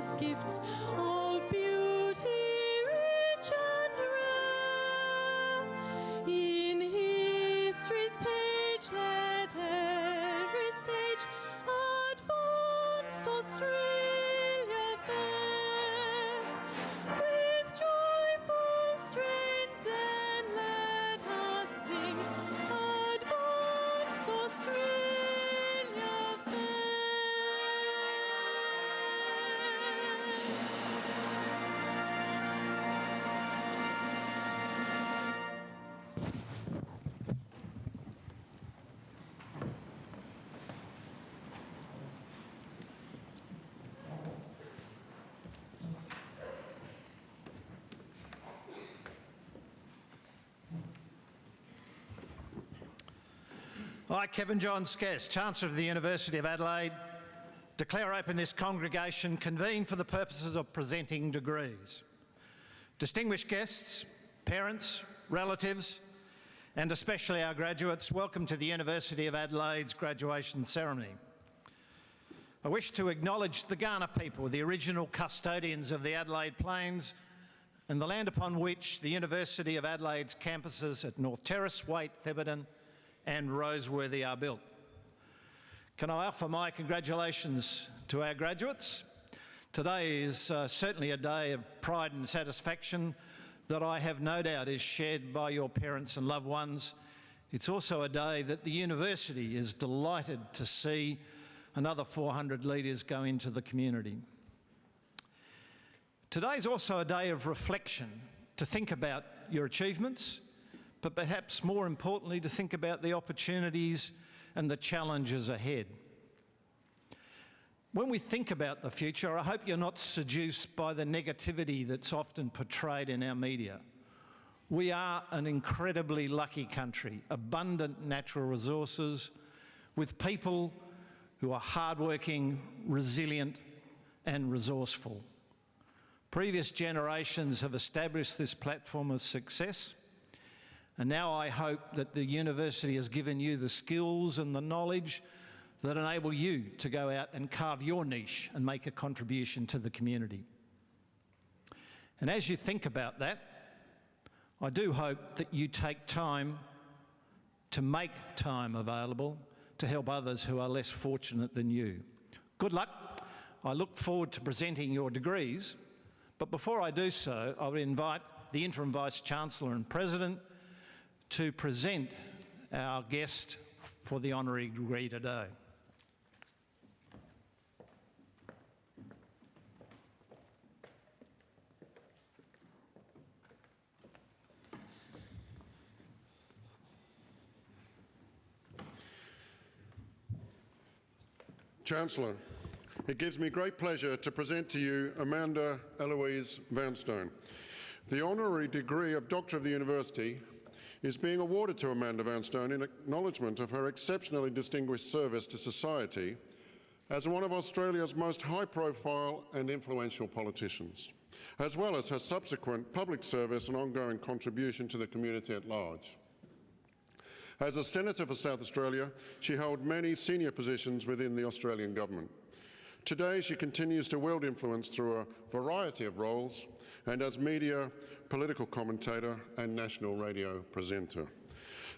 precious gifts of beauty rich and rare. In history's page let every stage advance Australia fair. With joyful strains then let us sing, advance Australia fair. I, Kevin John Skess, Chancellor of the University of Adelaide, declare open this congregation convened for the purposes of presenting degrees. Distinguished guests, parents, relatives, and especially our graduates, welcome to the University of Adelaide's graduation ceremony. I wish to acknowledge the Kaurna people, the original custodians of the Adelaide Plains and the land upon which the University of Adelaide's campuses at North Terrace, Waite, Thebarton and Roseworthy are built. Can I offer my congratulations to our graduates? Today is certainly a day of pride and satisfaction that I have no doubt is shared by your parents and loved ones. It's also a day that the university is delighted to see another 400 leaders go into the community. Today is also a day of reflection, to think about your achievements, but perhaps more importantly, to think about the opportunities and the challenges ahead. When we think about the future, I hope you're not seduced by the negativity that's often portrayed in our media. We are an incredibly lucky country, abundant natural resources, with people who are hardworking, resilient and resourceful. Previous generations have established this platform of success, and now I hope that the university has given you the skills and the knowledge that enable you to go out and carve your niche and make a contribution to the community. And as you think about that, I do hope that you take time to make time available to help others who are less fortunate than you. Good luck. I look forward to presenting your degrees, but before I do so, I would invite the Interim Vice-Chancellor and President to present our guest for the honorary degree today. Chancellor, it gives me great pleasure to present to you Amanda Eloise Vanstone. The honorary degree of Doctor of the University is being awarded to Amanda Vanstone in acknowledgement of her exceptionally distinguished service to society as one of Australia's most high-profile and influential politicians, as well as her subsequent public service and ongoing contribution to the community at large. As a Senator for South Australia, she held many senior positions within the Australian government. Today, she continues to wield influence through a variety of roles and as media, political commentator and national radio presenter.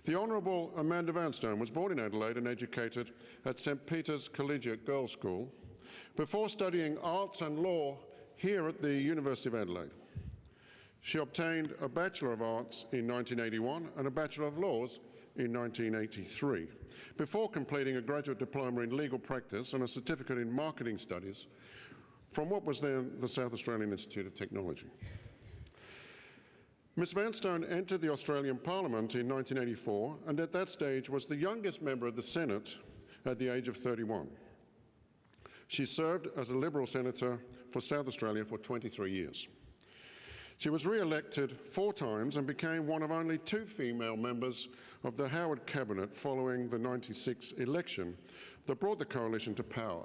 The Honourable Amanda Vanstone was born in Adelaide and educated at St Peter's Collegiate Girls' School before studying arts and law here at the University of Adelaide. She obtained a Bachelor of Arts in 1981 and a Bachelor of Laws in 1983, before completing a graduate diploma in legal practice and a certificate in marketing studies from what was then the South Australian Institute of Technology. Ms Vanstone entered the Australian Parliament in 1984 and at that stage was the youngest member of the Senate at the age of 31. She served as a Liberal Senator for South Australia for 23 years. She was re-elected 4 times and became one of only 2 female members of the Howard Cabinet following the 1996 election that brought the coalition to power.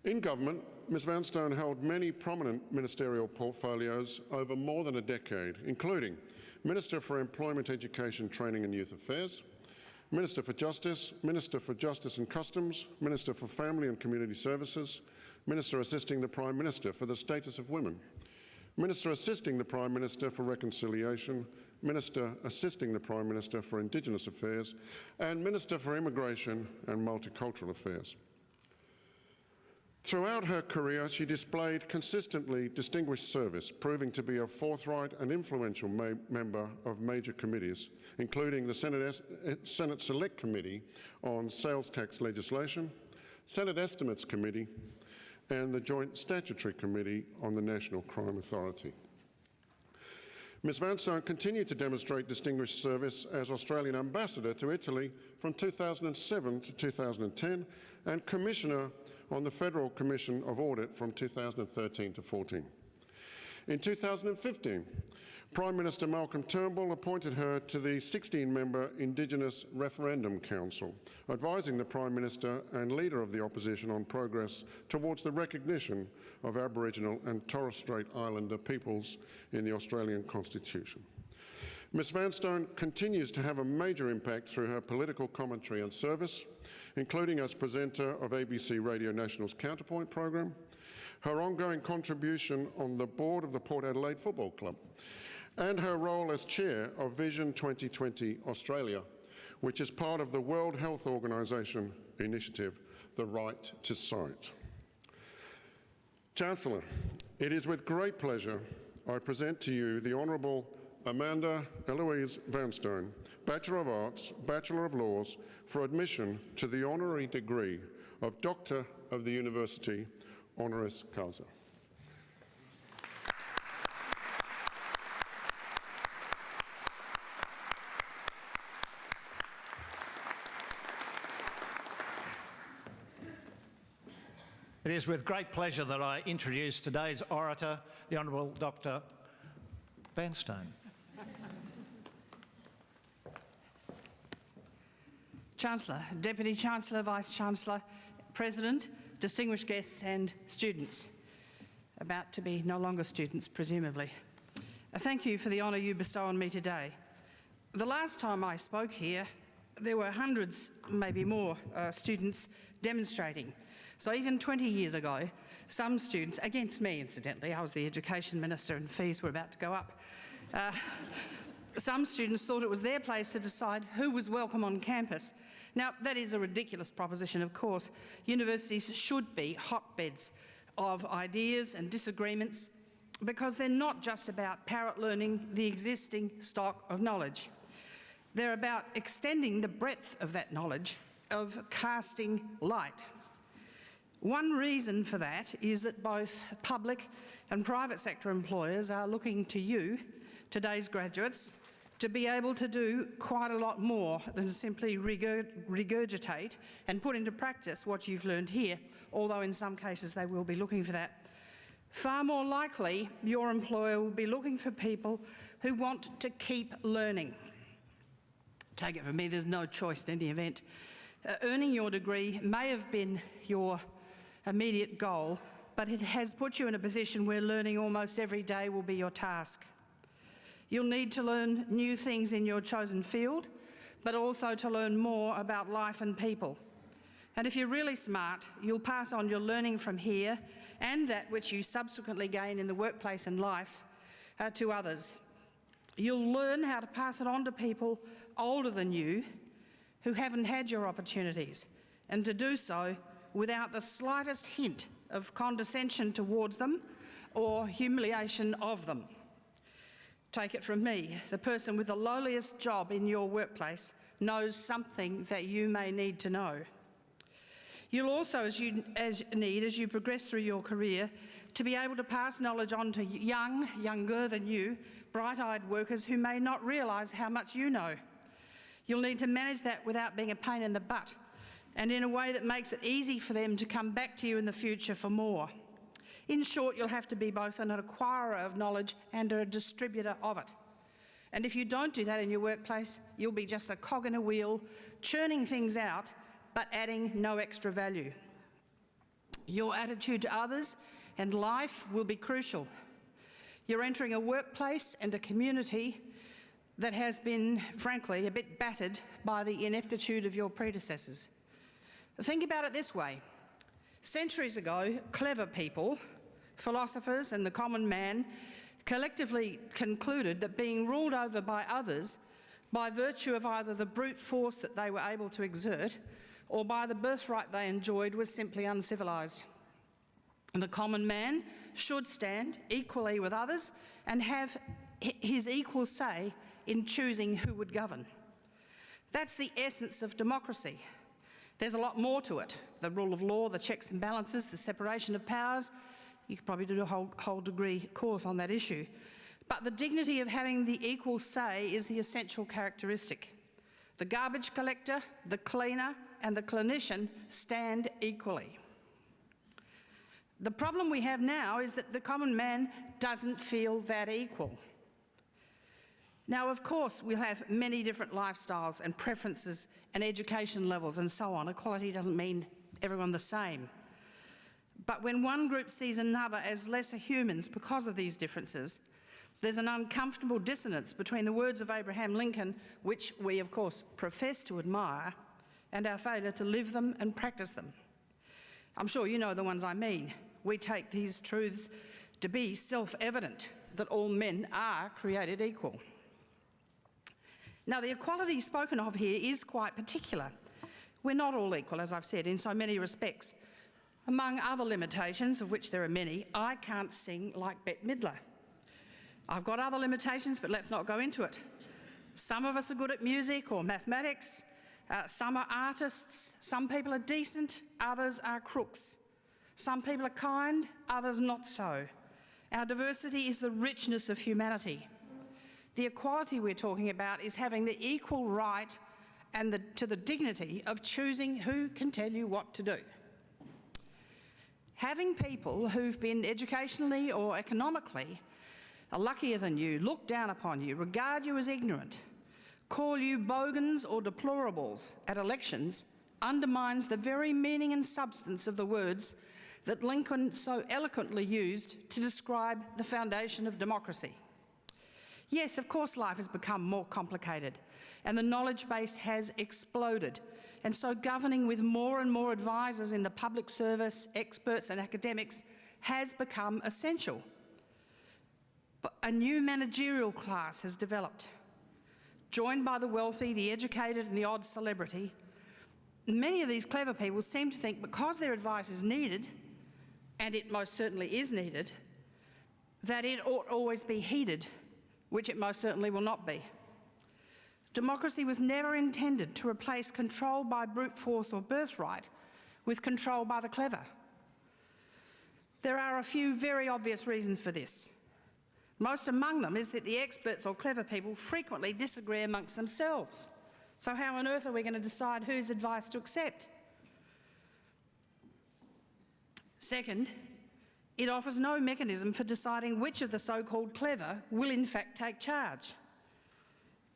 In government, Ms Vanstone held many prominent ministerial portfolios over more than a decade, including Minister for Employment, Education, Training and Youth Affairs, Minister for Justice and Customs, Minister for Family and Community Services, Minister assisting the Prime Minister for the status of women, Minister assisting the Prime Minister for reconciliation, Minister assisting the Prime Minister for Indigenous Affairs, and Minister for Immigration and Multicultural Affairs. Throughout her career, she displayed consistently distinguished service, proving to be a forthright and influential member of major committees, including the Senate Select Committee on Sales Tax Legislation, Senate Estimates Committee, and the Joint Statutory Committee on the National Crime Authority. Ms Vanstone continued to demonstrate distinguished service as Australian Ambassador to Italy from 2007 to 2010 and Commissioner on the Federal Commission of Audit from 2013 to 14. In 2015, Prime Minister Malcolm Turnbull appointed her to the 16-member Indigenous Referendum Council, advising the Prime Minister and Leader of the Opposition on progress towards the recognition of Aboriginal and Torres Strait Islander peoples in the Australian Constitution. Ms Vanstone continues to have a major impact through her political commentary and service, including as presenter of ABC Radio National's Counterpoint program, her ongoing contribution on the board of the Port Adelaide Football Club, and her role as chair of Vision 2020 Australia, which is part of the World Health Organisation initiative, The Right to Sight. Chancellor, it is with great pleasure I present to you the Honourable Amanda Eloise Vanstone, Bachelor of Arts, Bachelor of Laws, for admission to the honorary degree of Doctor of the University, honoris causa. It is with great pleasure that I introduce today's orator, the Honourable Dr. Vanstone. Chancellor, Deputy Chancellor, Vice-Chancellor, President, distinguished guests and students, about to be no longer students, presumably. Thank you for the honour you bestow on me today. The last time I spoke here, there were hundreds, maybe more, students demonstrating. So even 20 years ago, some students, against me incidentally, I was the Education Minister and fees were about to go up, some students thought it was their place to decide who was welcome on campus. Now, that is a ridiculous proposition, of course. Universities should be hotbeds of ideas and disagreements because they're not just about parrot learning the existing stock of knowledge. They're about extending the breadth of that knowledge, of casting light. One reason for that is that both public and private sector employers are looking to you, today's graduates, to be able to do quite a lot more than simply regurgitate and put into practice what you've learned here, although in some cases they will be looking for that. Far more likely, your employer will be looking for people who want to keep learning. Take it from me, there's no choice in any event. Earning your degree may have been your immediate goal, but it has put you in a position where learning almost every day will be your task. You'll need to learn new things in your chosen field, but also to learn more about life and people. And if you're really smart, you'll pass on your learning from here and that which you subsequently gain in the workplace and life to others. You'll learn how to pass it on to people older than you who haven't had your opportunities, and to do so without the slightest hint of condescension towards them or humiliation of them. Take it from me, the person with the lowliest job in your workplace knows something that you may need to know. You'll also, as you progress through your career, to be able to pass knowledge on to younger than you, bright-eyed workers who may not realise how much you know. You'll need to manage that without being a pain in the butt, and in a way that makes it easy for them to come back to you in the future for more. In short, you'll have to be both an acquirer of knowledge and a distributor of it. And if you don't do that in your workplace, you'll be just a cog in a wheel, churning things out, but adding no extra value. Your attitude to others and life will be crucial. You're entering a workplace and a community that has been, frankly, a bit battered by the ineptitude of your predecessors. Think about it this way. Centuries ago, clever people, philosophers and the common man collectively concluded that being ruled over by others by virtue of either the brute force that they were able to exert or by the birthright they enjoyed was simply uncivilised. And the common man should stand equally with others and have his equal say in choosing who would govern. That's the essence of democracy. There's a lot more to it. The rule of law, the checks and balances, the separation of powers. You could probably do a whole degree course on that issue. But the dignity of having the equal say is the essential characteristic. The garbage collector, the cleaner and the clinician stand equally. The problem we have now is that the common man doesn't feel that equal. Now, of course, we'll have many different lifestyles and preferences and education levels and so on. Equality doesn't mean everyone the same. But when one group sees another as lesser humans because of these differences, there's an uncomfortable dissonance between the words of Abraham Lincoln, which we, of course, profess to admire, and our failure to live them and practice them. I'm sure you know the ones I mean. We take these truths to be self-evident, that all men are created equal. Now, the equality spoken of here is quite particular. We're not all equal, as I've said, in so many respects. Among other limitations, of which there are many, I can't sing like Bette Midler. I've got other limitations, but let's not go into it. Some of us are good at music or mathematics. Some are artists. Some people are decent. Others are crooks. Some people are kind. Others not so. Our diversity is the richness of humanity. The equality we're talking about is having the equal right and to the dignity of choosing who can tell you what to do. Having people who've been educationally or economically are luckier than you, look down upon you, regard you as ignorant, call you bogans or deplorables at elections undermines the very meaning and substance of the words that Lincoln so eloquently used to describe the foundation of democracy. Yes, of course, life has become more complicated and the knowledge base has exploded. And so governing with more and more advisors in the public service, experts and academics has become essential. But a new managerial class has developed. Joined by the wealthy, the educated and the odd celebrity, many of these clever people seem to think because their advice is needed, and it most certainly is needed, that it ought always be heeded, which it most certainly will not be. Democracy was never intended to replace control by brute force or birthright with control by the clever. There are a few very obvious reasons for this. Most among them is that the experts or clever people frequently disagree amongst themselves. So how on earth are we going to decide whose advice to accept? Second, it offers no mechanism for deciding which of the so-called clever will in fact take charge.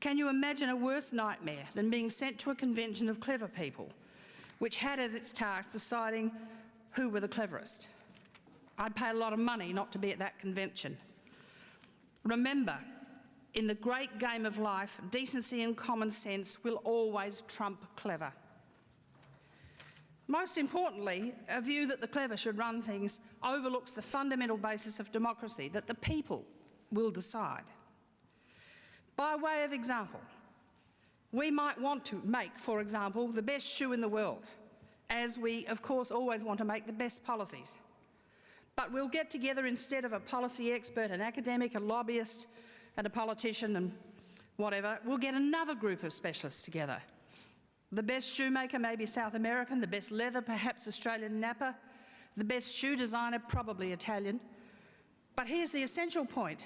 Can you imagine a worse nightmare than being sent to a convention of clever people, which had as its task deciding who were the cleverest? I'd pay a lot of money not to be at that convention. Remember, in the great game of life, decency and common sense will always trump clever. Most importantly, a view that the clever should run things overlooks the fundamental basis of democracy, that the people will decide. By way of example, we might want to make, for example, the best shoe in the world, as we, of course, always want to make the best policies. But we'll get together instead of a policy expert, an academic, a lobbyist, and a politician and whatever, we'll get another group of specialists together. The best shoemaker may be South American, the best leather perhaps Australian Napa, the best shoe designer probably Italian. But here's the essential point.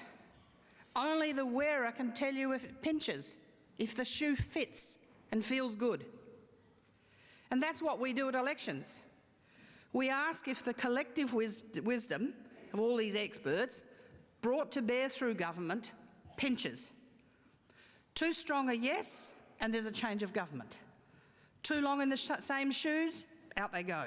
Only the wearer can tell you if it pinches, if the shoe fits and feels good. And that's what we do at elections. We ask if the collective wisdom of all these experts brought to bear through government pinches. Too strong a yes, and there's a change of government. Too long in the same shoes, out they go.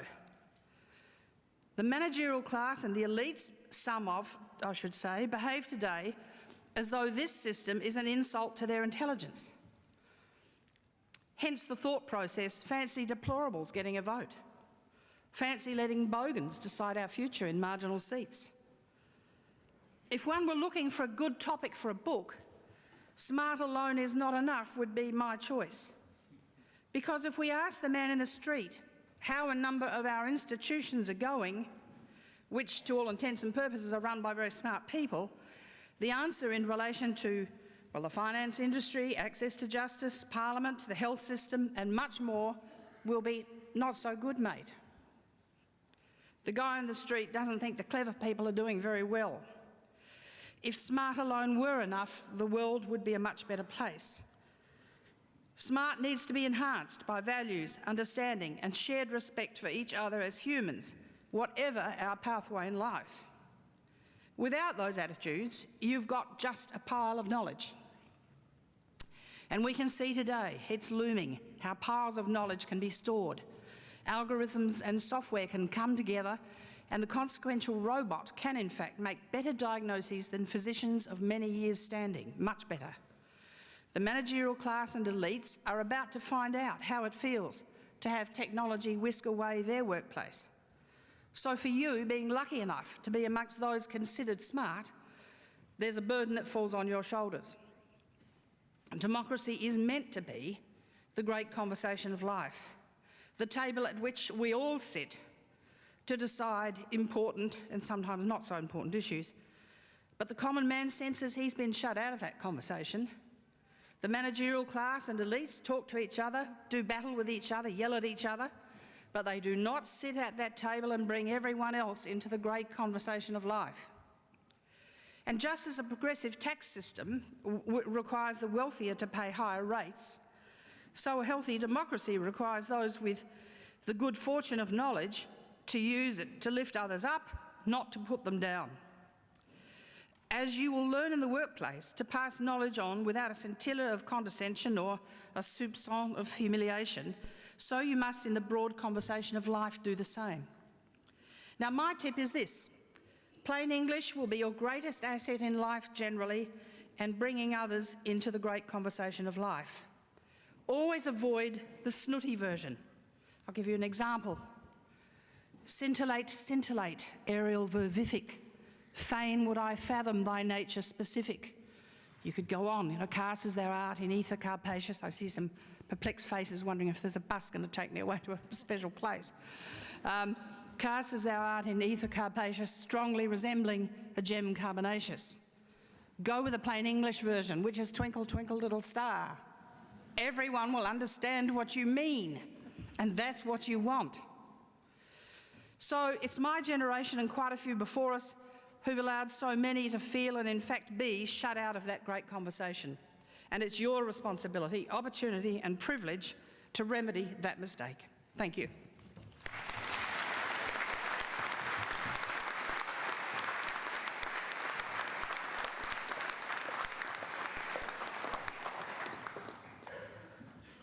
The managerial class and the elites, some of, I should say, behave today as though this system is an insult to their intelligence. Hence the thought process, fancy deplorables getting a vote. Fancy letting bogans decide our future in marginal seats. If one were looking for a good topic for a book, smart alone is not enough would be my choice. Because if we ask the man in the street how a number of our institutions are going, which to all intents and purposes are run by very smart people, the answer in relation to, well, the finance industry, access to justice, parliament, the health system and much more will be not so good, mate. The guy on the street doesn't think the clever people are doing very well. If smart alone were enough, the world would be a much better place. Smart needs to be enhanced by values, understanding and shared respect for each other as humans, whatever our pathway in life. Without those attitudes, you've got just a pile of knowledge. And we can see today, it's looming, how piles of knowledge can be stored. Algorithms and software can come together, and the consequential robot can in fact make better diagnoses than physicians of many years standing, much better. The managerial class and elites are about to find out how it feels to have technology whisk away their workplace. So for you, being lucky enough to be amongst those considered smart, there's a burden that falls on your shoulders. Democracy is meant to be the great conversation of life, the table at which we all sit to decide important and sometimes not so important issues. But the common man senses he's been shut out of that conversation. The managerial class and elites talk to each other, do battle with each other, yell at each other, but they do not sit at that table and bring everyone else into the great conversation of life. And just as a progressive tax system requires the wealthier to pay higher rates, so a healthy democracy requires those with the good fortune of knowledge to use it to lift others up, not to put them down. As you will learn in the workplace to pass knowledge on without a scintilla of condescension or a soupçon of humiliation, so you must in the broad conversation of life do the same. Now my tip is this: plain English will be your greatest asset in life generally and bringing others into the great conversation of life. Always avoid the snooty version. I'll give you an example. Scintillate, scintillate, aerial vervific. Fain would I fathom thy nature specific. You could go on, cast as thou art in ether carpacious. I see some perplexed faces wondering if there's a bus going to take me away to a special place. Cast as thou art in ether carpacious, strongly resembling a gem carbonaceous. Go with the plain English version, which is twinkle, twinkle, little star. Everyone will understand what you mean, and that's what you want. So it's my generation and quite a few before us who've allowed so many to feel and in fact be shut out of that great conversation. And it's your responsibility, opportunity and privilege to remedy that mistake. Thank you.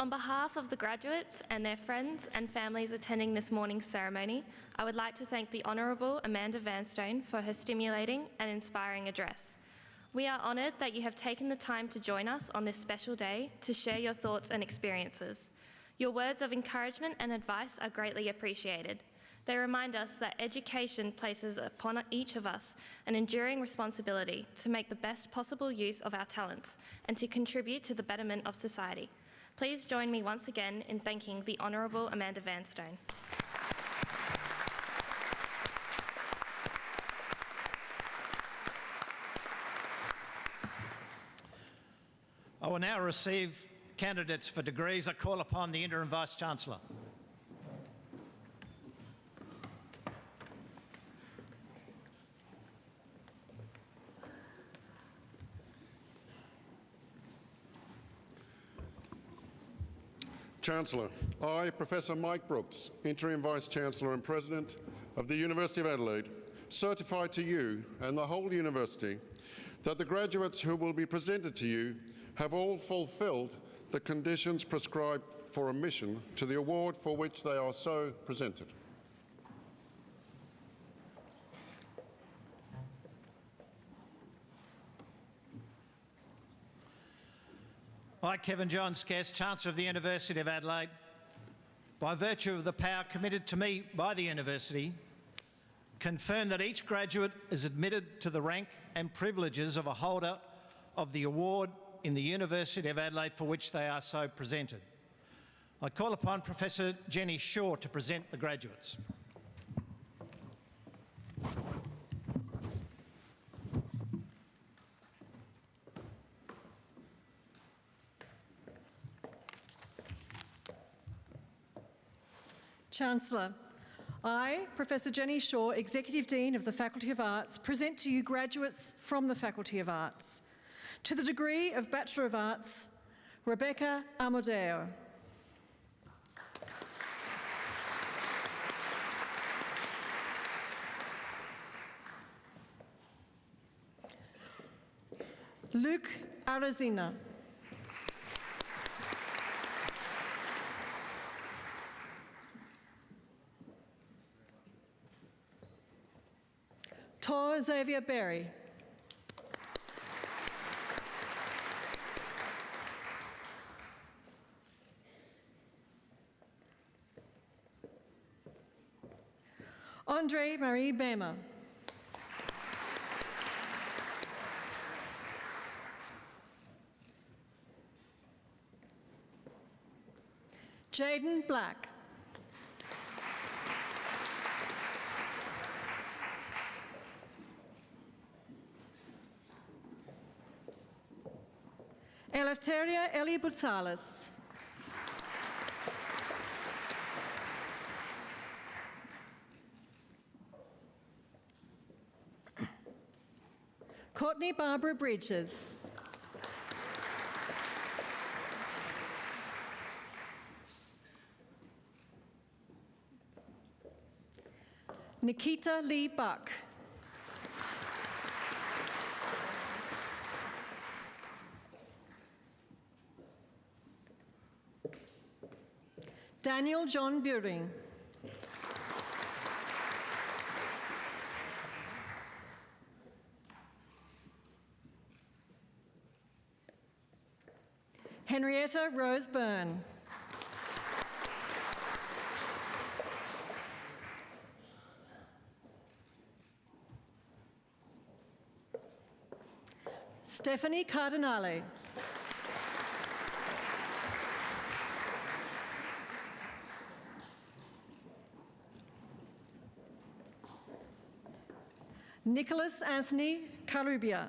On behalf of the graduates and their friends and families attending this morning's ceremony, I would like to thank the Honourable Amanda Vanstone for her stimulating and inspiring address. We are honoured that you have taken the time to join us on this special day to share your thoughts and experiences. Your words of encouragement and advice are greatly appreciated. They remind us that education places upon each of us an enduring responsibility to make the best possible use of our talents and to contribute to the betterment of society. Please join me once again in thanking the Honourable Amanda Vanstone. I will now receive candidates for degrees. I call upon the Interim Vice-Chancellor. Chancellor, I, Professor Mike Brooks, Interim Vice-Chancellor and President of the University of Adelaide, certify to you and the whole university that the graduates who will be presented to you have all fulfilled the conditions prescribed for admission to the award for which they are so presented. I, Kevin John Skess, Chancellor of the University of Adelaide, by virtue of the power committed to me by the university, confirm that each graduate is admitted to the rank and privileges of a holder of the award in the University of Adelaide for which they are so presented. I call upon Professor Jenny Shaw to present the graduates. Chancellor, I, Professor Jenny Shaw, Executive Dean of the Faculty of Arts, present to you graduates from the Faculty of Arts. To the degree of Bachelor of Arts, Rebecca Amodeo. Luke Arazina. Tor Xavier Berry. Andre Marie Bema. Jaden Black. Eleftheria Eli Boutsalis. Courtney Barbara Bridges. Nikita Lee Buck. Daniel John Buring. Henrietta Rose Byrne. Stephanie Cardinale. Nicholas Anthony Carubia.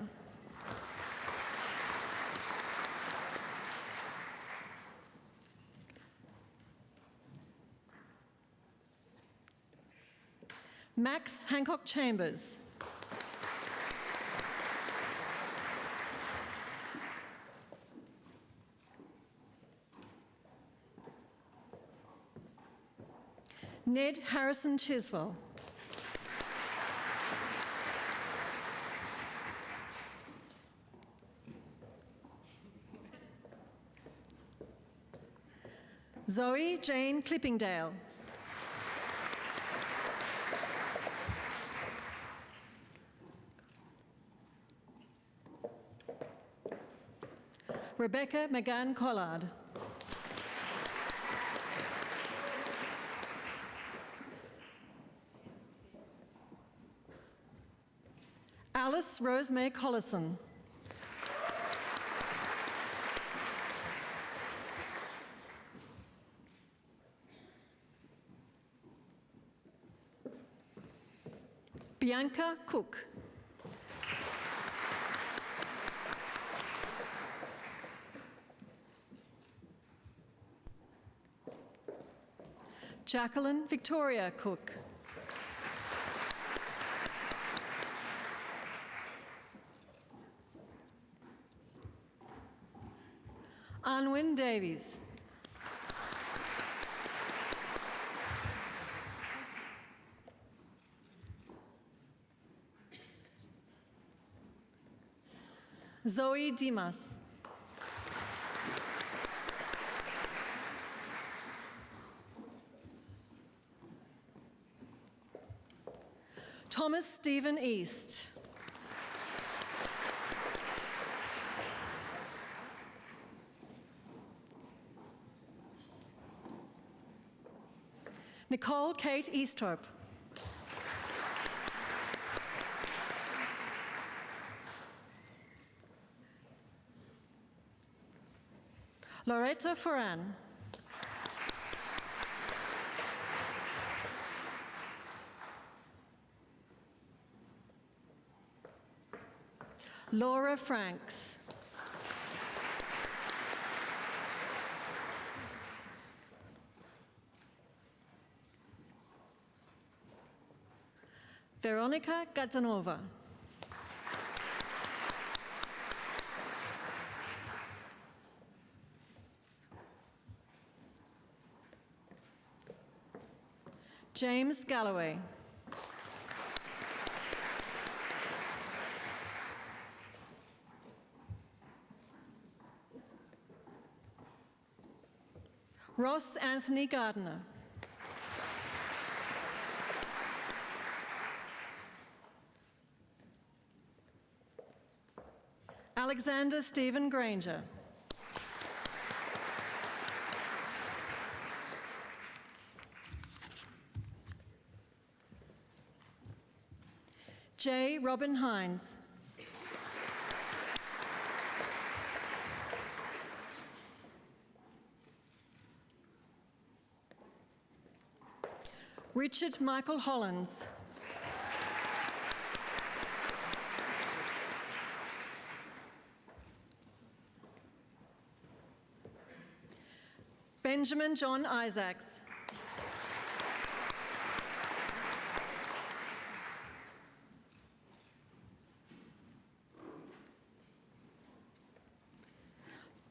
Max Hancock Chambers. Ned Harrison Chiswell. Zoe Jane Clippingdale. Rebecca McGann Collard. Alice Rosemary Collison. Bianca Cook. Jacqueline Victoria Cook. Anwin Davies. Zoe Dimas. Thomas Stephen East. Nicole Kate Easthope. Loretta Foran. Laura Franks. Veronica Gazanova. James Galloway. Ross Anthony Gardner. Alexander Stephen Granger. J. Robin Hines. Richard Michael Hollins. Benjamin John Isaacs.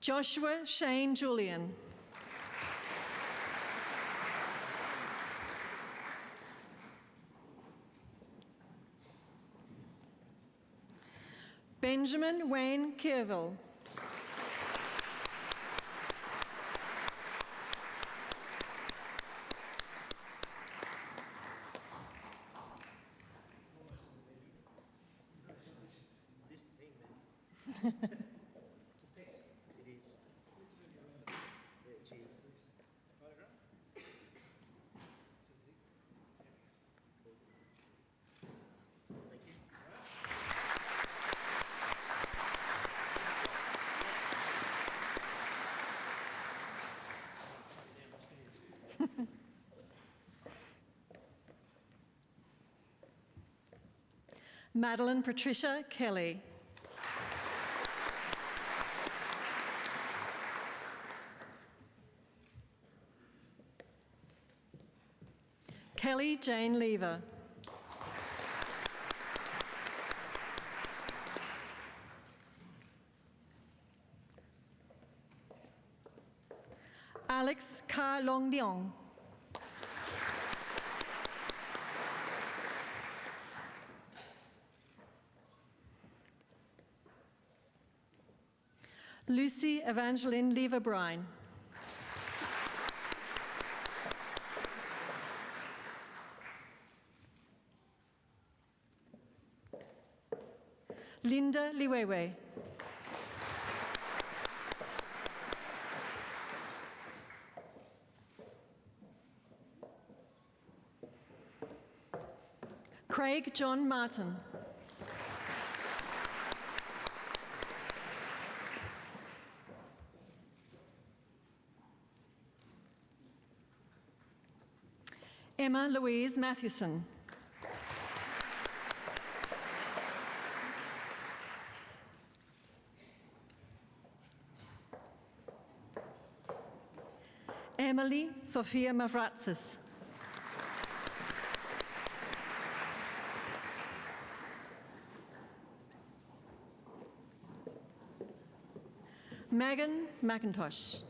Joshua Shane Julian. Benjamin Wayne Kierville. Madeline Patricia Kelly. Kelly Jane Lever. Alex Ka Long Leong. Lucy Evangeline Lever-Brine. Linda Liwewe. Craig John Martin. Emma Louise Mathewson. Emily Sophia Mavratsis. Megan McIntosh.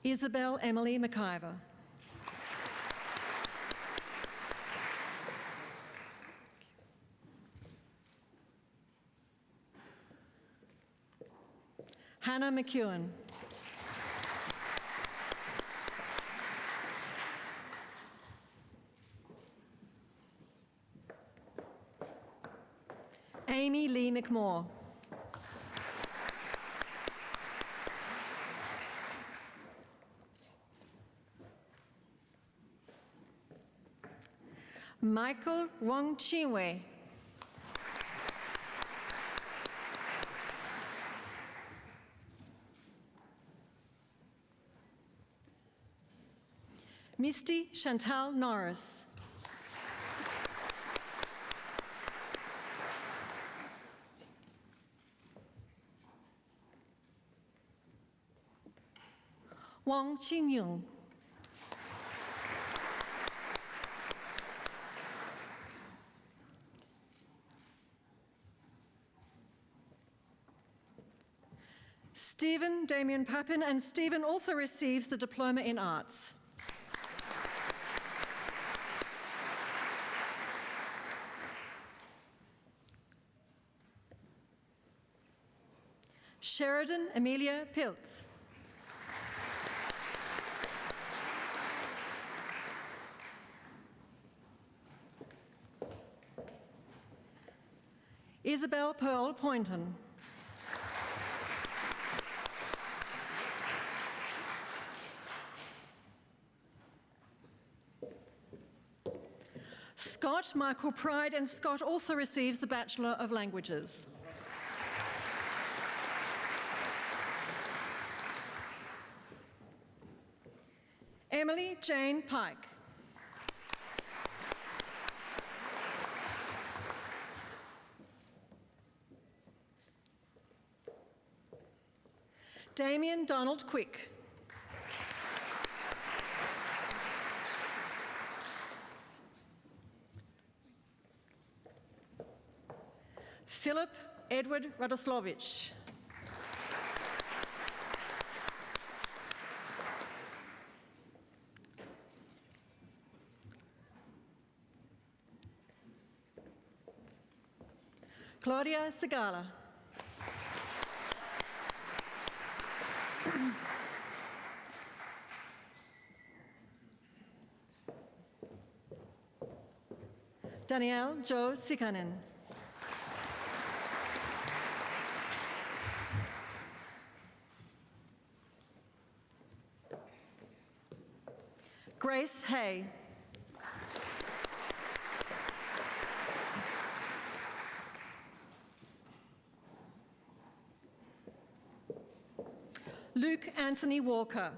Isabel Emily McIver. Hannah McEwen. Amy Lee McMore. Michael Wong Chinwe. Misty Chantal Norris. Wang Qingyong. Stephen Damien Papin, and Stephen also receives the Diploma in Arts. Sheridan Amelia Piltz. Isabel Pearl Poynton. Scott Michael Pride, and Scott also receives the Bachelor of Languages. Emily Jane Pike. Damien Donald Quick. Philip Edward Radoslovich. Claudia Segala. Danielle Jo Sikanen. Grace Hay. Luke Anthony Walker.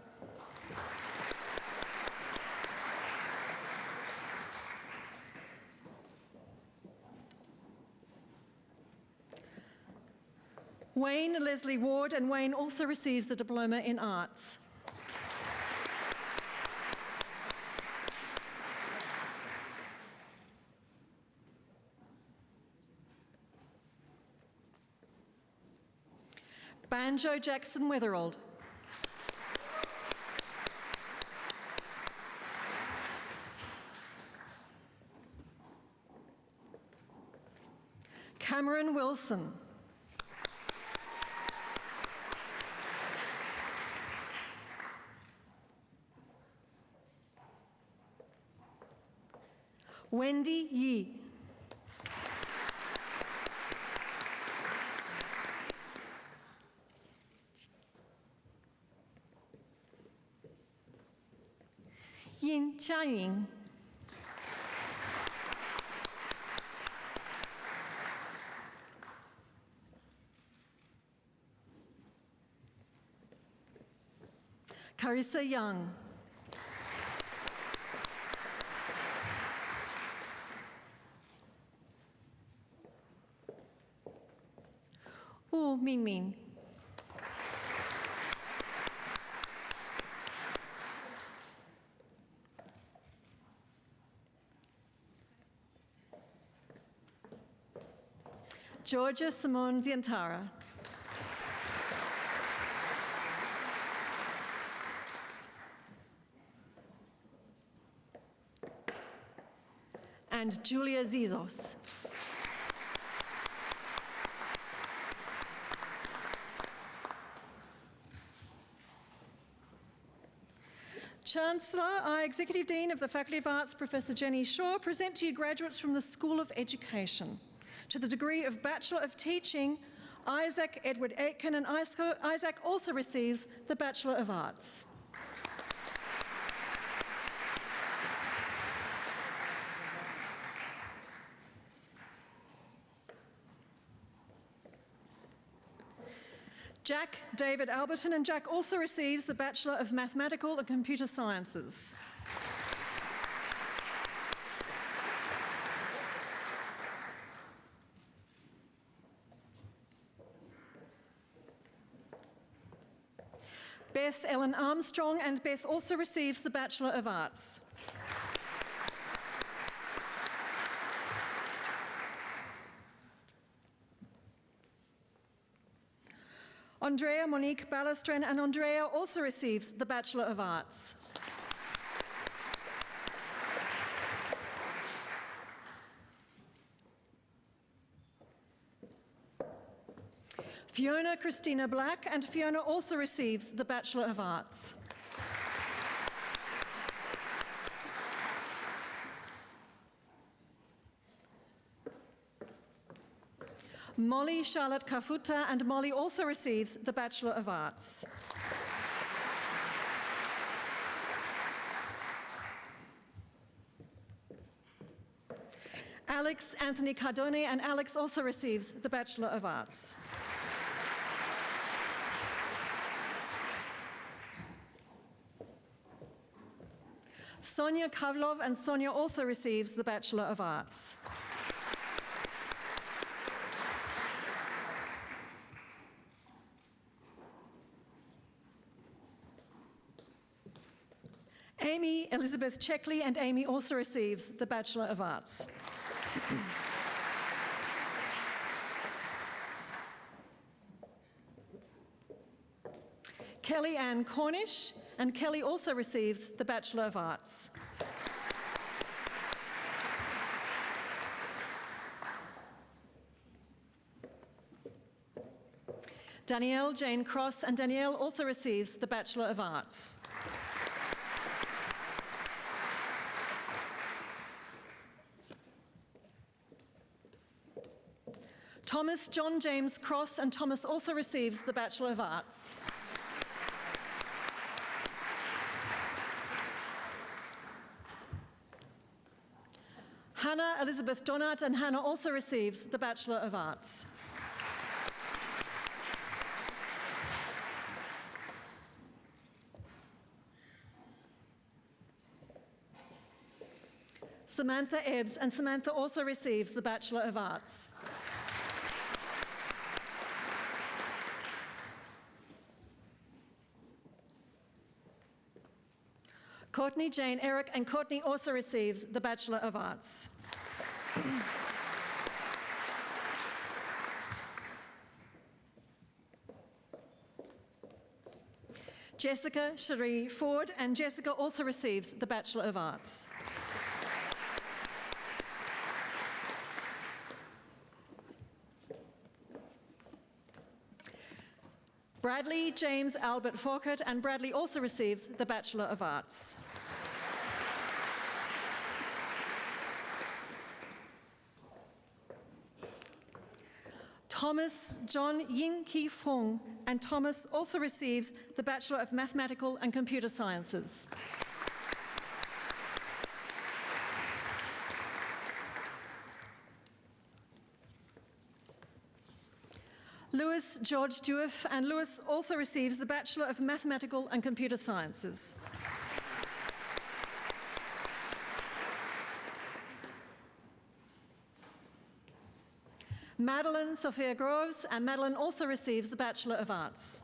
Wayne Leslie Ward, and Wayne also receives the Diploma in Arts. Banjo Jackson Weatherald. Cameron Wilson. Wendy Yee. Yin Jiaying. Carissa Young. Wu Mingming. Georgia Simone Zientara. And Julia Zizos. Chancellor, I, Executive Dean of the Faculty of Arts, Professor Jenny Shaw, present to you graduates from the School of Education. To the degree of Bachelor of Teaching, Isaac Edward Aitken, and Isaac also receives the Bachelor of Arts. Jack David Alberton, and Jack also receives the Bachelor of Mathematical and Computer Sciences. Beth Ellen Armstrong, and Beth also receives the Bachelor of Arts. Andrea Monique Ballastren, and Andrea also receives the Bachelor of Arts. Fiona Christina Black, and Fiona also receives the Bachelor of Arts. Molly Charlotte Kafuta, and Molly also receives the Bachelor of Arts. Alex Anthony Cardone, and Alex also receives the Bachelor of Arts. Sonia Kavlov, and Sonia also receives the Bachelor of Arts. Amy Elizabeth Checkley, and Amy also receives the Bachelor of Arts. Kelly Ann Cornish, and Kelly also receives the Bachelor of Arts. Danielle Jane Cross, and Danielle also receives the Bachelor of Arts. Thomas John James Cross, and Thomas also receives the Bachelor of Arts. Hannah Elizabeth Donat, and Hannah also receives the Bachelor of Arts. Samantha Ebbs, and Samantha also receives the Bachelor of Arts. Courtney Jane Eric, and Courtney also receives the Bachelor of Arts. Jessica Cherie Ford, and Jessica also receives the Bachelor of Arts. Bradley James Albert Fockett, and Bradley also receives the Bachelor of Arts. Thomas John Ying Ki Fong, and Thomas also receives the Bachelor of Mathematical and Computer Sciences. Lewis George Dewey, and Lewis also receives the Bachelor of Mathematical and Computer Sciences. Madeline Sophia Groves, and Madeline also receives the Bachelor of Arts.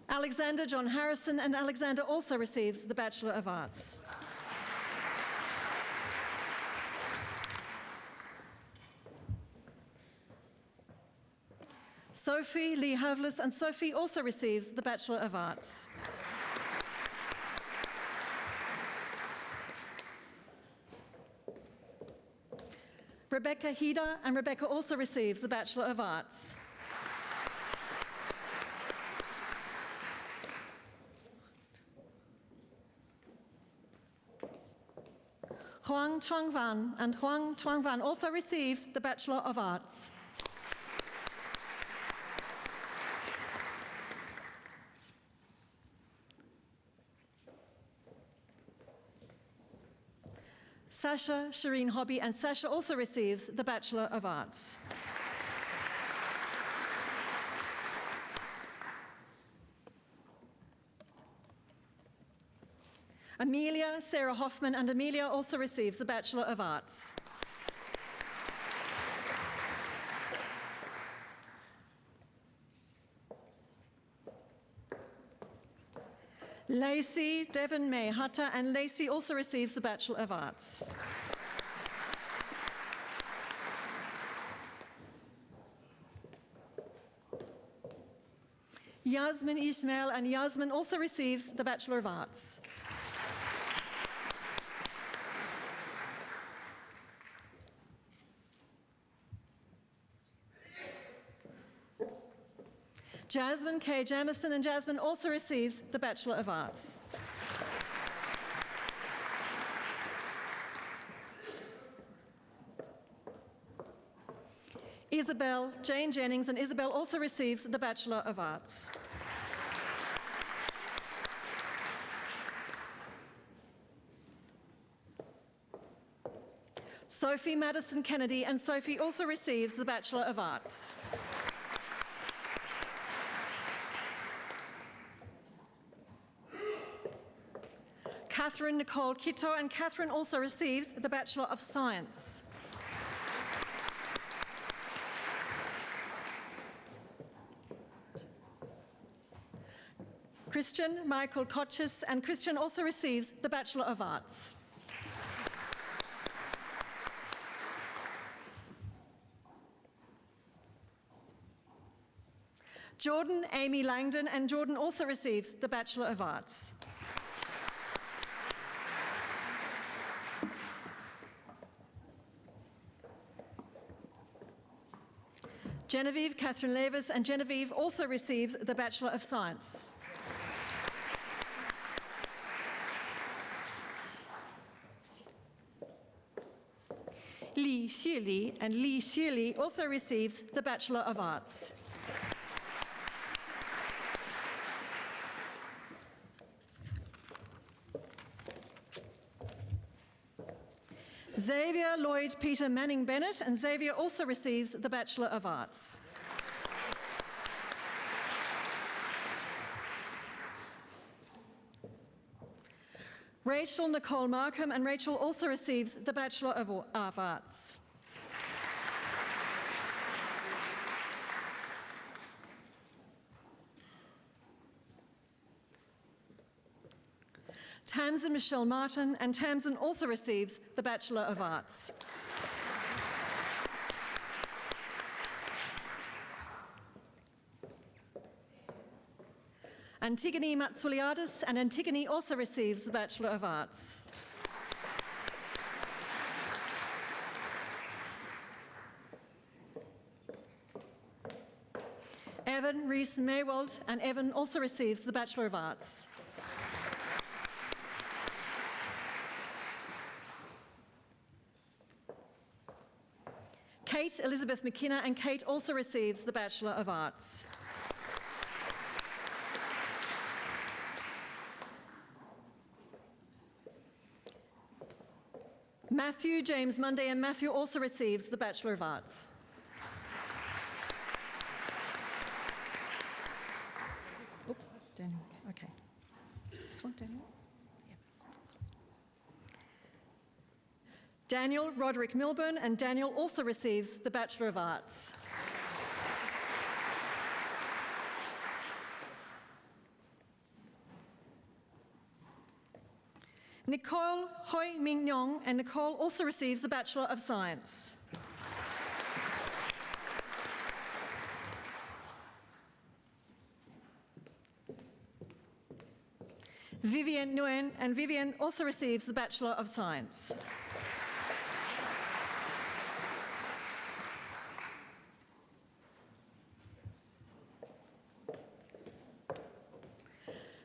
Alexander John Harrison, and Alexander also receives the Bachelor of Arts. Sophie Lee Havlis, and Sophie also receives the Bachelor of Arts. Rebecca Hida, and Rebecca also receives the Bachelor of Arts. Huang Chuangwan, and Huang Chuangwan also receives the Bachelor of Arts. Sasha Shireen Hobby, and Sasha also receives the Bachelor of Arts. Amelia Sarah Hoffman, and Amelia also receives the Bachelor of Arts. Lacey Devon May Hatta, and Lacey also receives the Bachelor of Arts. Yasmin Ismail, and Yasmin also receives the Bachelor of Arts. Jasmine K. Jamison, and Jasmine also receives the Bachelor of Arts. Isabel Jane Jennings, and Isabel also receives the Bachelor of Arts. Sophie Madison Kennedy, and Sophie also receives the Bachelor of Arts. Catherine Nicole Kito, and Catherine also receives the Bachelor of Science. Christian Michael Kochis, and Christian also receives the Bachelor of Arts. Jordan Amy Langdon, and Jordan also receives the Bachelor of Arts. Genevieve Catherine Levis, and Genevieve also receives the Bachelor of Science. Li Xili, and Li Xili also receives the Bachelor of Arts. Xavier Lloyd Peter Manning Bennett, and Xavier also receives the Bachelor of Arts. Rachel Nicole Markham, and Rachel also receives the Bachelor of Arts. Tamsin Michelle Martin, and Tamsin also receives the Bachelor of Arts. Antigone Matsouliadis, and Antigone also receives the Bachelor of Arts. Evan Rees Maywald, and Evan also receives the Bachelor of Arts. Kate Elizabeth McKenna, and Kate also receives the Bachelor of Arts. Matthew James Monday, and Matthew also receives the Bachelor of Arts. Oops, Daniel, okay. This one, Daniel? Yeah. Daniel Roderick Milburn, and Daniel also receives the Bachelor of Arts. Nicole Hoi Ming Nyong, and Nicole also receives the Bachelor of Science. Vivian Nguyen, and Vivian also receives the Bachelor of Science.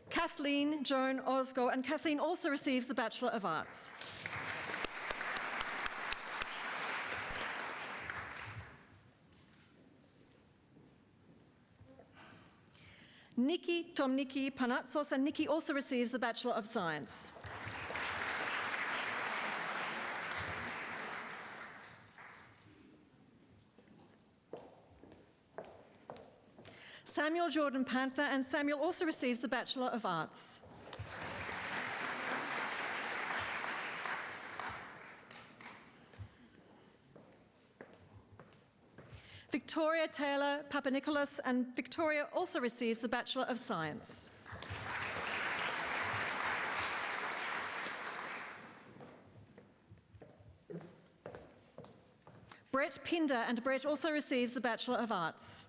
Kathleen Joan Osgo, and Kathleen also receives the Bachelor of Arts. Nikki, Tomniki, Panatsos and Nikki also receives the Bachelor of Science. Samuel Jordan Panther and Samuel also receives the Bachelor of Arts. Victoria Taylor Papanikoulos and Victoria also receives the Bachelor of Science. Brett Pinder and Brett also receives the Bachelor of Arts.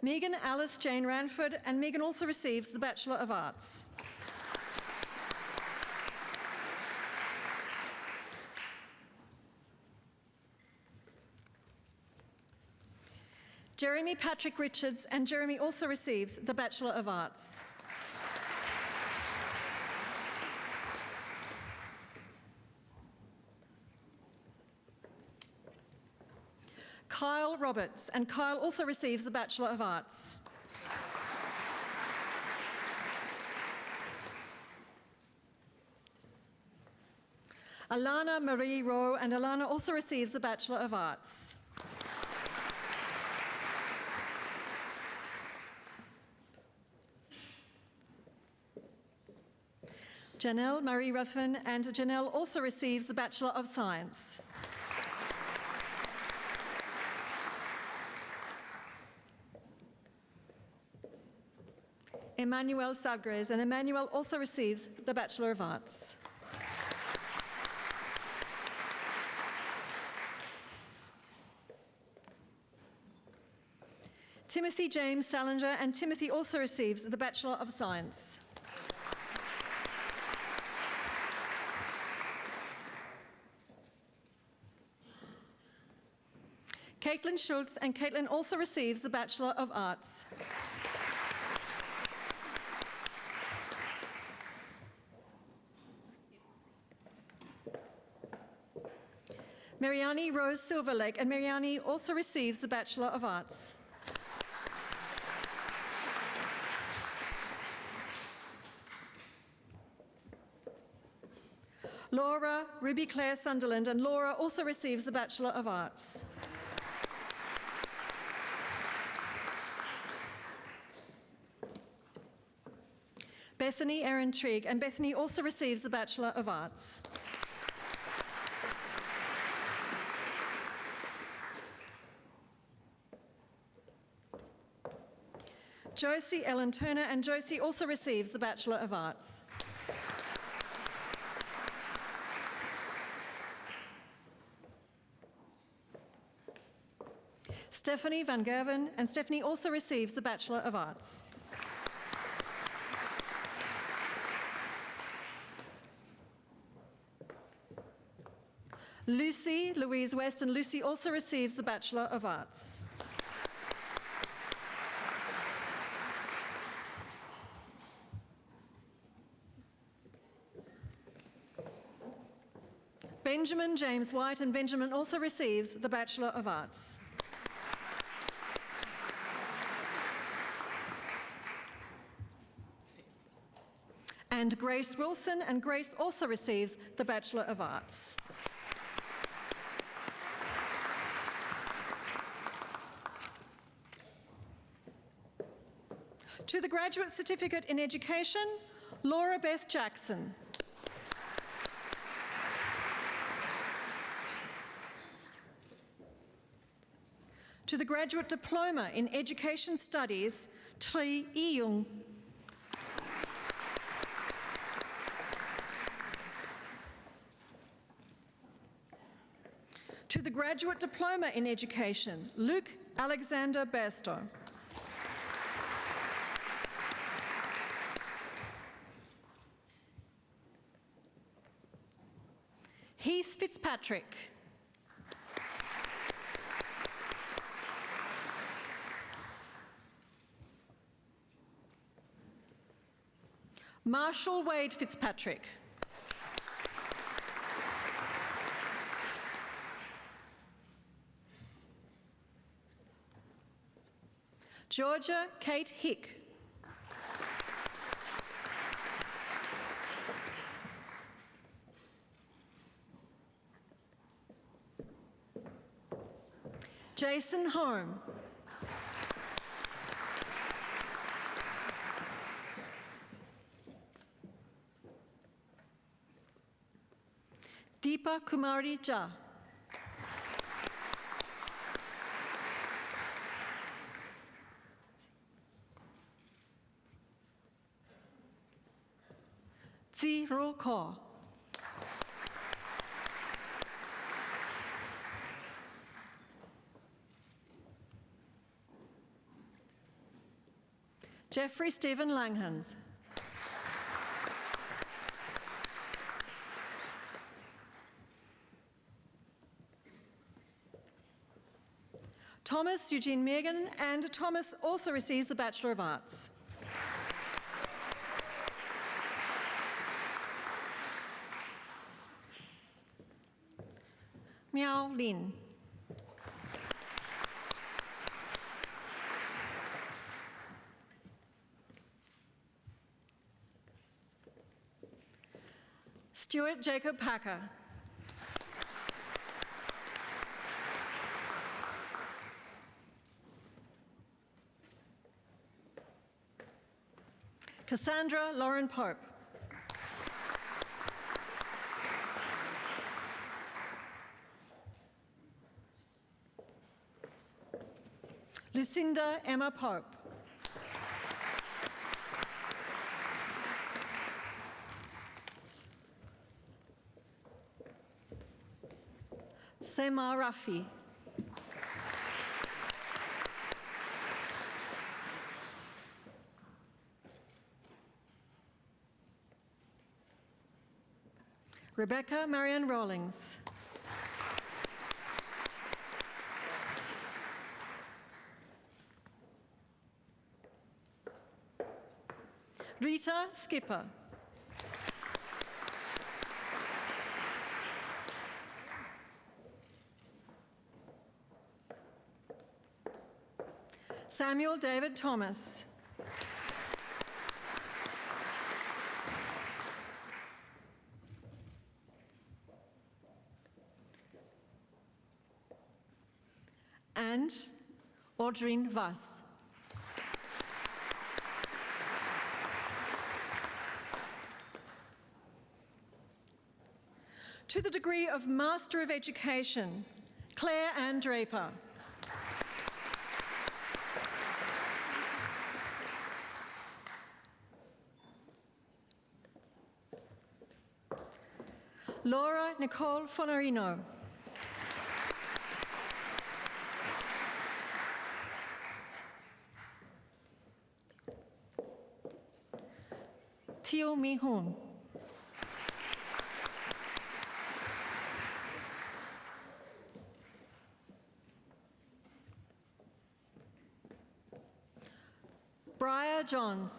Megan Alice Jane Ranford and Megan also receives the Bachelor of Arts. Jeremy Patrick Richards and Jeremy also receives the Bachelor of Arts. Kyle Roberts, and Kyle also receives the Bachelor of Arts. Alana Marie Rowe, and Alana also receives the Bachelor of Arts. Janelle Marie Ruthven, and Janelle also receives the Bachelor of Science. Emmanuel Sagres, and Emmanuel also receives the Bachelor of Arts. Timothy James Salinger, and Timothy also receives the Bachelor of Science. Caitlin Schultz, and Caitlin also receives the Bachelor of Arts. Mariani Rose Silverlake, and Mariani also receives the Bachelor of Arts. Laura Ruby Claire Sunderland, and Laura also receives the Bachelor of Arts. Bethany Erin Trigg, and Bethany also receives the Bachelor of Arts. Josie Ellen Turner, and Josie also receives the Bachelor of Arts. Stephanie Van Gerven, and Stephanie also receives the Bachelor of Arts. Lucy Louise West, and Lucy also receives the Bachelor of Arts. Benjamin James White, and Benjamin also receives the Bachelor of Arts. And Grace Wilson, and Grace also receives the Bachelor of Arts. To the Graduate Certificate in Education, Laura Beth Jackson. To the Graduate Diploma in Education Studies, Tri Iyung. To the Graduate Diploma in Education, Luke Alexander Bairstow. Heath Fitzpatrick. Marshall Wade Fitzpatrick. Georgia Kate Hick. Jason Home. Deepa Kumari Jha. Tzi Ro Kaur. Jeffrey Stephen Langhans. Thomas Eugene Megan, and Thomas also receives the Bachelor of Arts. Miao Lin. Stuart Jacob Packer. Cassandra Lauren Pope. Lucinda Emma Pope. Sema Rafi. Rebecca Marianne Rawlings. Rita Skipper. Samuel David Thomas. And Audrine Vass. To the degree of Master of Education, Claire Ann Draper. Laura Nicole Fonorino. Teo Mi Hoon. Briar Johns.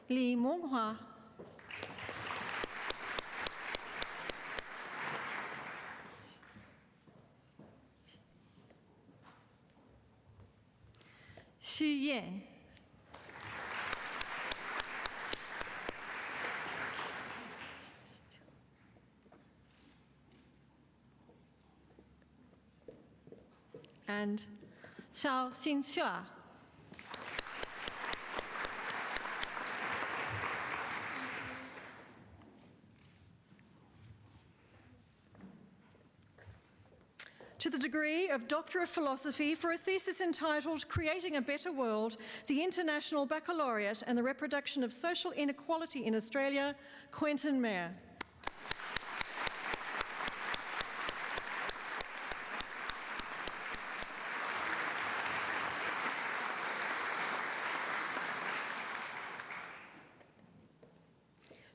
Li Monghua. Xu Yan. And Xiao Xinxua. To the degree of Doctor of Philosophy for a thesis entitled Creating a Better World, the International Baccalaureate and the Reproduction of Social Inequality in Australia, Quentin Mayer.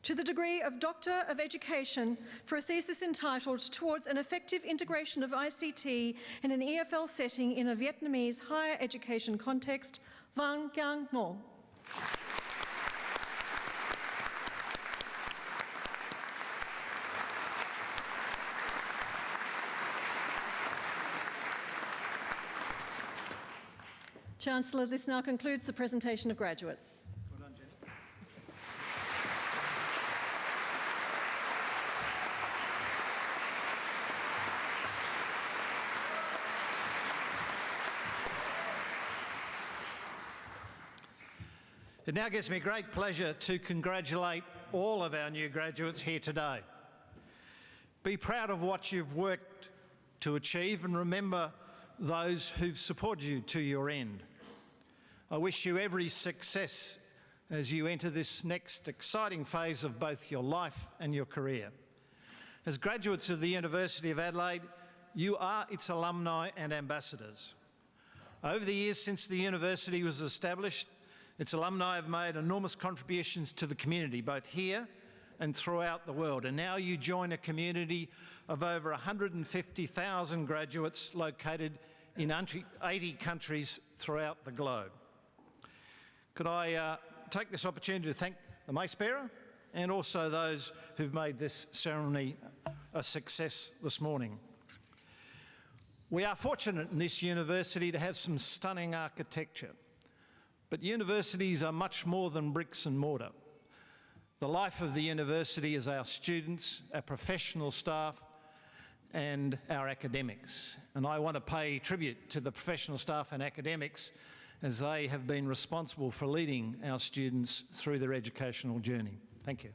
To the degree of Doctor of Education for a thesis entitled Towards an Effective Integration of ICT in an EFL Setting in a Vietnamese Higher Education Context, Vang Giang Ngo. Chancellor, this now concludes the presentation of graduates. It now gives me great pleasure to congratulate all of our new graduates here today. Be proud of what you've worked to achieve and remember those who've supported you to your end. I wish you every success as you enter this next exciting phase of both your life and your career. As graduates of the University of Adelaide, you are its alumni and ambassadors. Over the years since the university was established, its alumni have made enormous contributions to the community, both here and throughout the world. And now you join a community of over 150,000 graduates located in 80 countries throughout the globe. Could I take this opportunity to thank the mace bearer and also those who've made this ceremony a success this morning. We are fortunate in this university to have some stunning architecture. But universities are much more than bricks and mortar. The life of the university is our students, our professional staff, and our academics. And I want to pay tribute to the professional staff and academics as they have been responsible for leading our students through their educational journey. Thank you.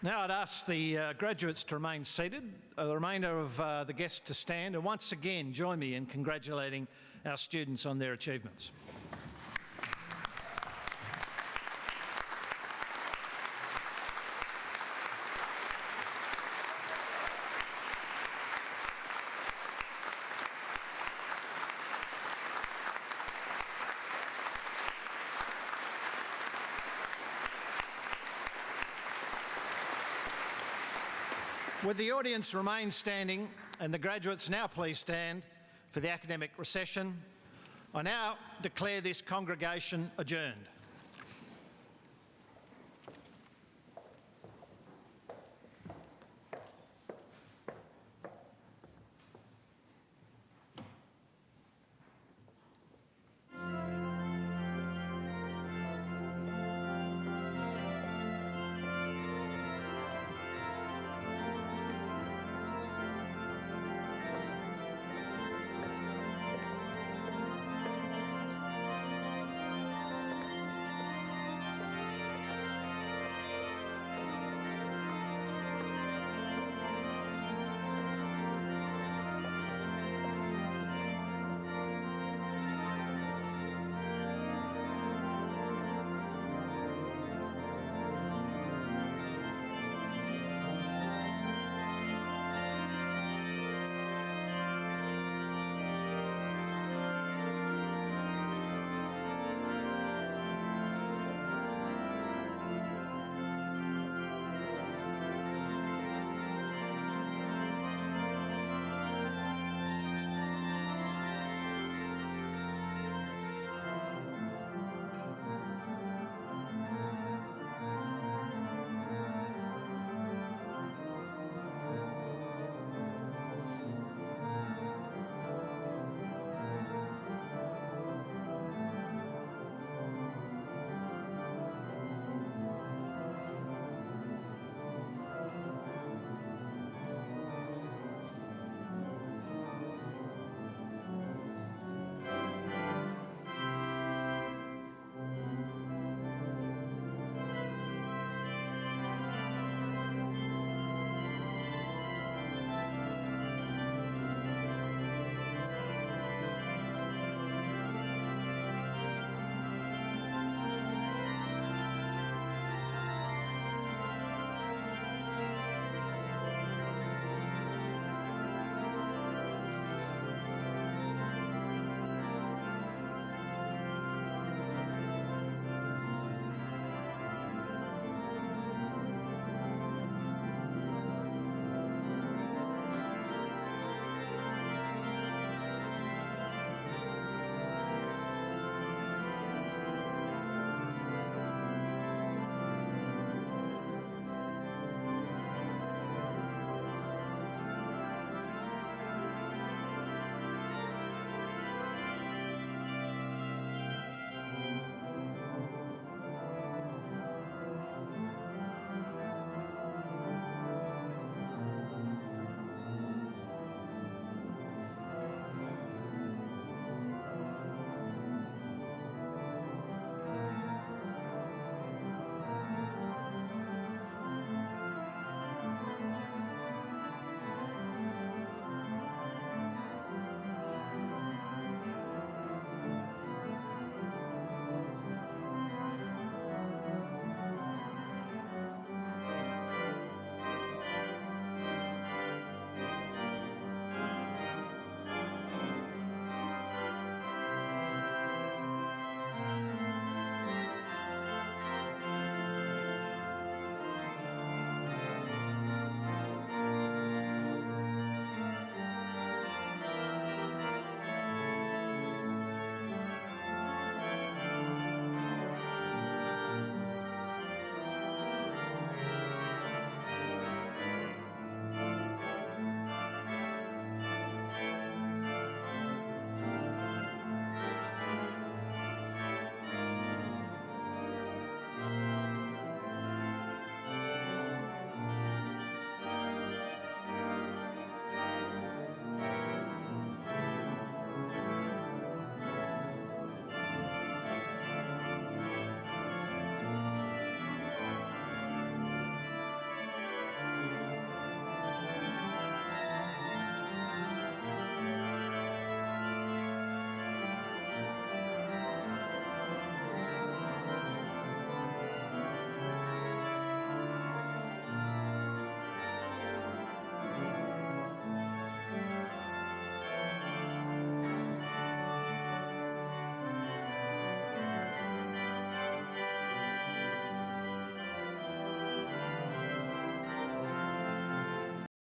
Now I'd ask the graduates to remain seated, the remainder of the guests to stand, and once again join me in congratulating our students on their achievements. Would the audience remain standing and the graduates now please stand for the academic recession? I now declare this congregation adjourned.